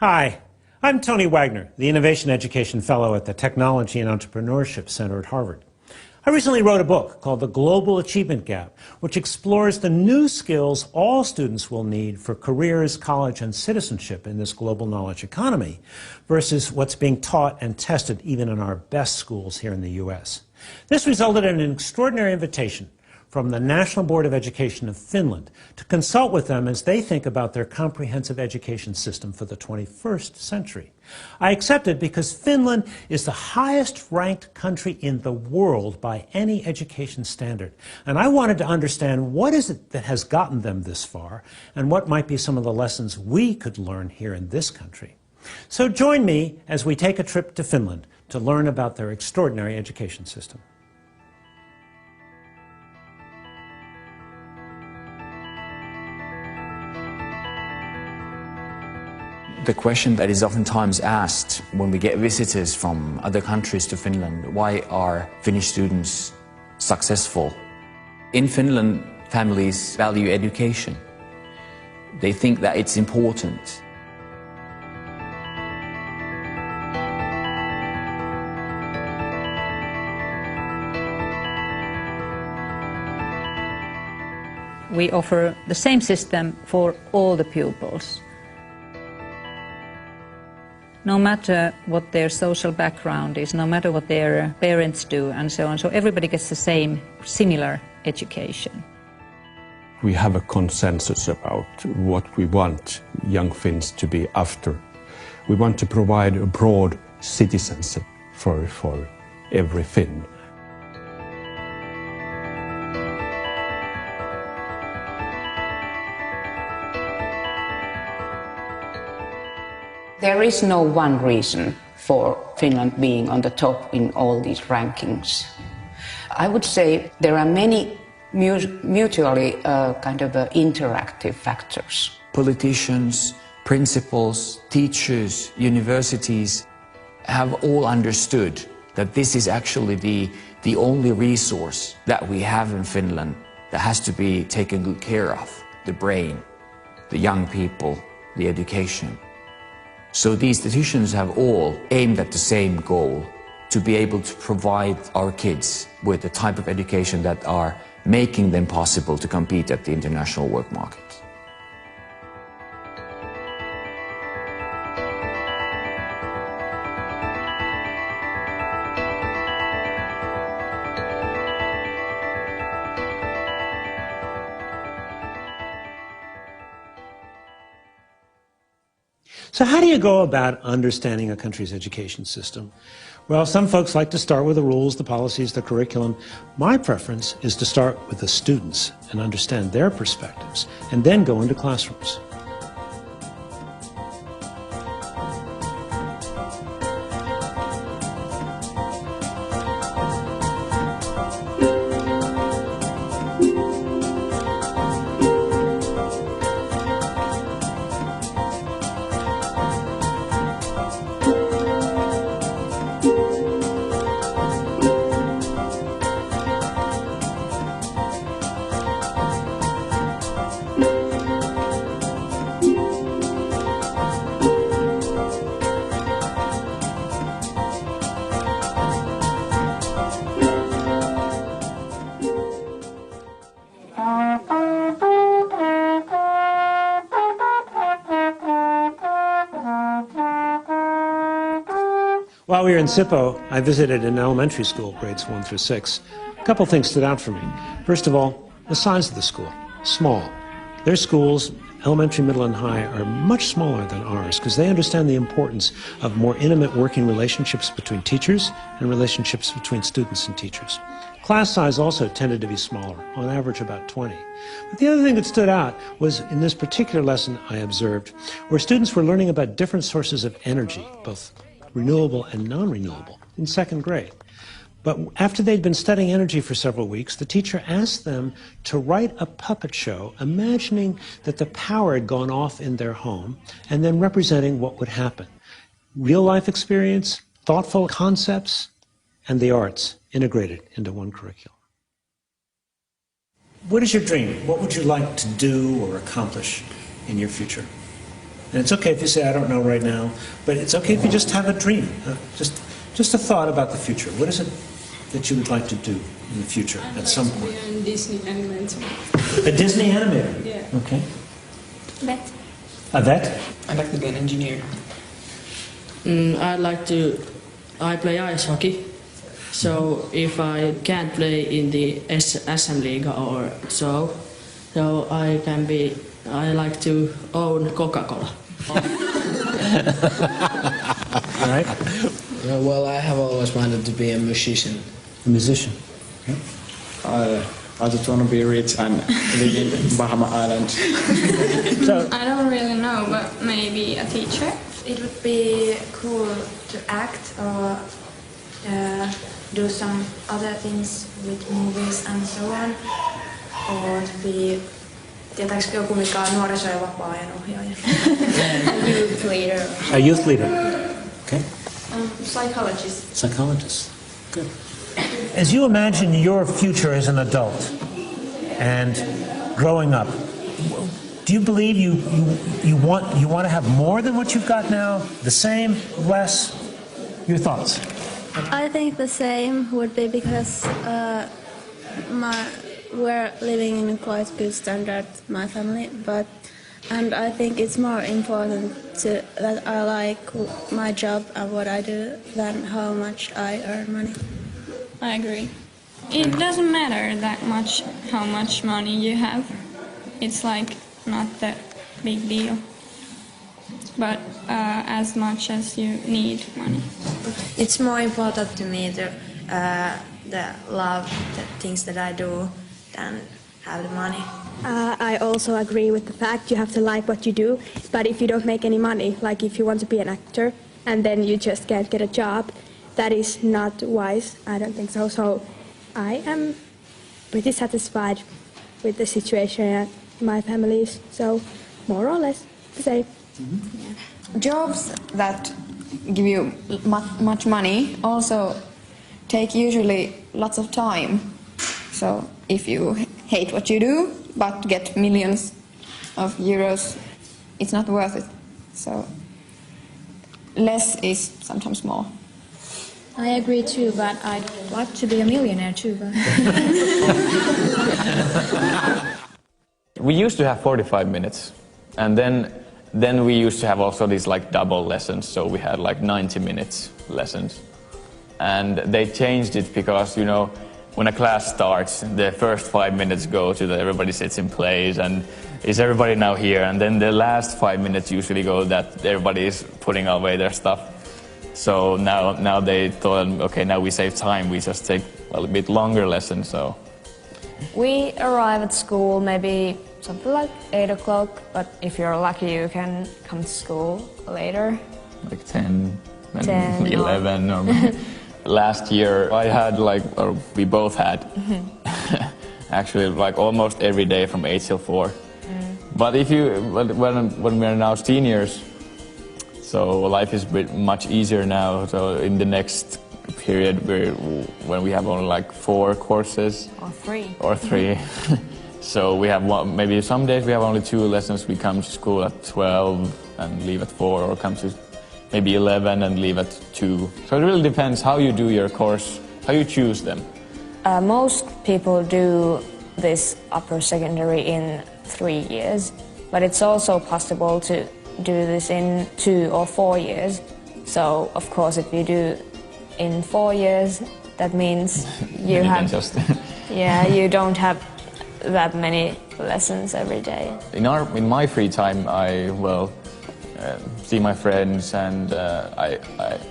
Hi, I'm Tony Wagner, the Innovation Education Fellow at the Technology and Entrepreneurship Center at Harvard. I recently wrote a book called The Global Achievement Gap, which explores the new skills all students will need for careers, college, and citizenship in this global knowledge economy versus what's being taught and tested even in our best schools here in the U.S. This resulted in an extraordinary invitation from the National Board of Education of Finland to consult with them as they think about their comprehensive education system for the 21st century. I accepted because Finland is the highest ranked country in the world by any education standard. And I wanted to understand what is it that has gotten them this far and what might be some of the lessons we could learn here in this country. So join me as we take a trip to Finland to learn about their extraordinary education system. The question that is oftentimes asked when we get visitors from other countries to Finland, why are Finnish students successful? In Finland, families value education. They think that it's important. We offer the same system for all the pupils. No matter what their social background is, no matter what their parents do, and so on. So everybody gets the same, similar education. We have a consensus about what we want young Finns to be after. We want to provide a broad citizenship for every Finn. There is no one reason for Finland being on the top in all these rankings. I would say there are many mutually interactive factors. Politicians, principals, teachers, universities have all understood that this is actually the only resource that we have in Finland that has to be taken good care of: the brain, the young people, the education. So these institutions have all aimed at the same goal, to be able to provide our kids with the type of education that are making them possible to compete at the international work market. So how do you go about understanding a country's education system? Well, some folks like to start with the rules, the policies, the curriculum. My preference is to start with the students and understand their perspectives, and then go into classrooms. While we were in Sippo, I visited an elementary school, grades 1 through 6. A couple things stood out for me. First of all, the size of the school, small. Their schools, elementary, middle, and high, are much smaller than ours because they understand the importance of more intimate working relationships between teachers and relationships between students and teachers. Class size also tended to be smaller, on average about 20. But the other thing that stood out was in this particular lesson I observed, where students were learning about different sources of energy, both renewable and non-renewable, in second grade. But after they'd been studying energy for several weeks, the teacher asked them to write a puppet show, imagining that the power had gone off in their home, and then representing what would happen. Real-life experience, thoughtful concepts, and the arts integrated into one curriculum. What is your dream? What would you like to do or accomplish in your future? And it's okay if you say, I don't know right now, but it's okay if you just have a dream, just a thought about the future. What is it that you would like to do in the future at some point? A Disney animator. A Disney animator? Yeah. Okay. Vet. A vet? I'd like to be an engineer. I play ice hockey. So if I can't play in the SM Liga or so I like to own Coca-Cola. All right. Well, I have always wanted to be a musician. A musician. Okay. I just want to be rich and live in Bahama Island. So, I don't really know, but maybe a teacher. It would be cool to act or do some other things with movies and so on. Or to be, tietääkö joku mikä on nuoriso- ja vapaa-ajan ohjaaja? A youth leader. a youth leader. Okay. Psychologist. Psychologist. Good. As you imagine your future as an adult and growing up, do you believe you want to have more than what you've got now? The same? Less? Your thoughts? I think the same would be because we're living in a quite good standard, my family, and I think it's more important that I like my job and what I do than how much I earn money. I agree. It doesn't matter that much how much money you have. It's like not that big deal. But as much as you need money. It's more important to me to love the things that I do than have the money. I also agree with the fact you have to like what you do, but if you don't make any money, like if you want to be an actor and then you just can't get a job, that is not wise. I don't think so. So I am pretty satisfied with the situation at my family's, so more or less the same. Mm-hmm. Yeah. Jobs that give you much money also take usually lots of time. So if you hate what you do but get millions of euros, it's not worth it. So less is sometimes more. I agree too, but I'd like to be a millionaire too. But we used to have 45 minutes, and then we used to have also these like double lessons, so we had like 90 minutes lessons. And they changed it because, you know, when a class starts, the first 5 minutes go to everybody sits in place and is everybody now here, and then the last 5 minutes usually go that everybody is putting away their stuff. So now they thought, okay, now we save time, we just take a bit longer lessons. So we arrive at school maybe something like 8 o'clock, but if you're lucky you can come to school later. Like 10 11 or last year I had or we both had actually like almost every day from 8 till 4. But when we're now seniors, so life is much easier now. So in the next period, when we have only like 4 courses or 3, so we have maybe some days we have only 2 lessons. We come to school at 12 and leave at 4, or come to maybe 11 and leave at 2. So it really depends how you do your course, how you choose them. Most people do this upper secondary in 3 years, but it's also possible to do this in 2 or 4 years. So of course if you do in 4 years, that means you have you don't have that many lessons every day. In my free time I see my friends, and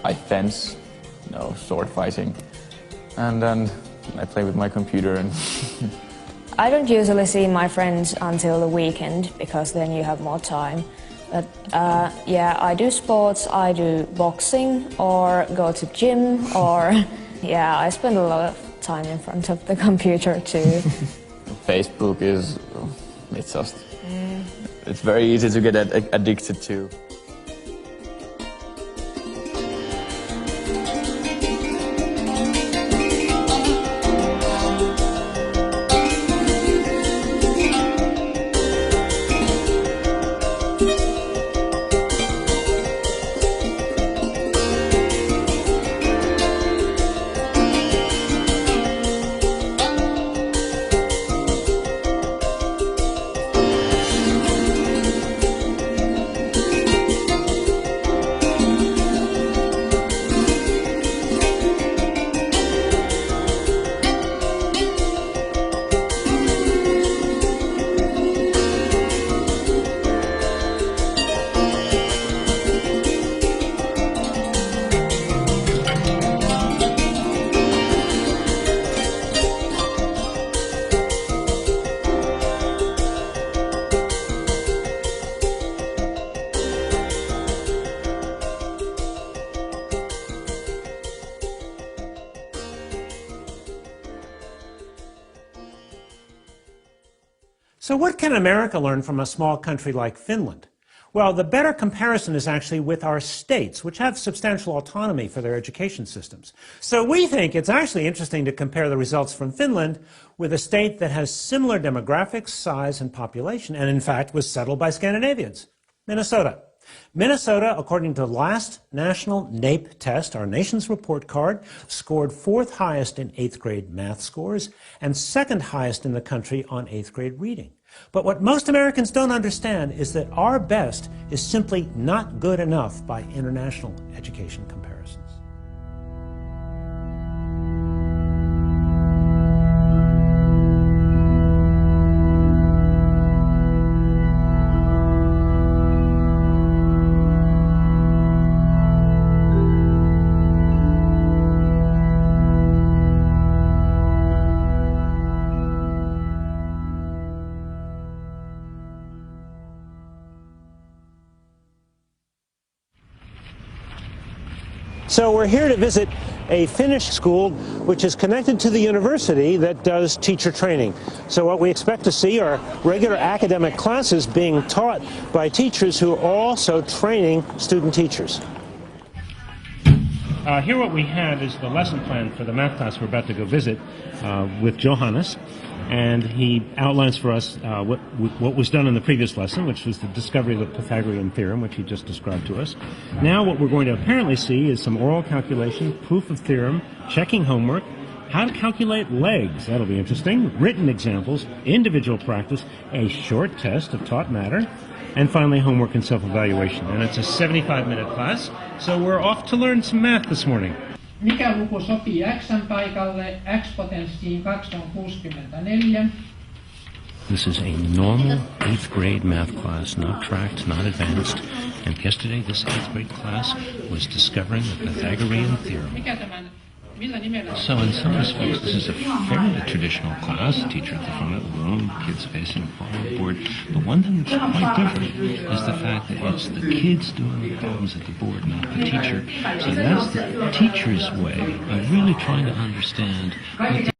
I fence, sword fighting, and then I play with my computer. And I don't usually see my friends until the weekend because then you have more time. But I do sports, I do boxing or go to gym, or I spend a lot of time in front of the computer too. Facebook it's very easy to get addicted to. So what can America learn from a small country like Finland? Well, the better comparison is actually with our states, which have substantial autonomy for their education systems. So we think it's actually interesting to compare the results from Finland with a state that has similar demographics, size, and population, and in fact was settled by Scandinavians, Minnesota. Minnesota, according to the last national NAEP test, our nation's report card, scored 4th highest in 8th grade math scores and 2nd highest in the country on 8th grade reading. But what most Americans don't understand is that our best is simply not good enough by international education comparisons. So we're here to visit a Finnish school which is connected to the university that does teacher training. So what we expect to see are regular academic classes being taught by teachers who are also training student teachers. Here what we have is the lesson plan for the math class we're about to go visit with Johannes. And he outlines for us what was done in the previous lesson, which was the discovery of the Pythagorean theorem, which he just described to us. Now what we're going to apparently see is some oral calculation, proof of theorem, checking homework, how to calculate legs, that'll be interesting, written examples, individual practice, a short test of taught matter, and finally homework and self-evaluation. And it's a 75-minute class, so we're off to learn some math this morning. Mikä luku sopii x:n paikalle? X-potenssiin 2 on 64. This is a normal 8th grade math class, not tracked, not advanced. And yesterday this 8th grade class was discovering the Pythagorean theorem. So in some respects this is a fairly traditional class, teacher at the front of the room, kids facing a board. But one thing that's quite different is the fact that it's the kids doing the problems at the board, not the teacher. So that's the teacher's way of really trying to understand what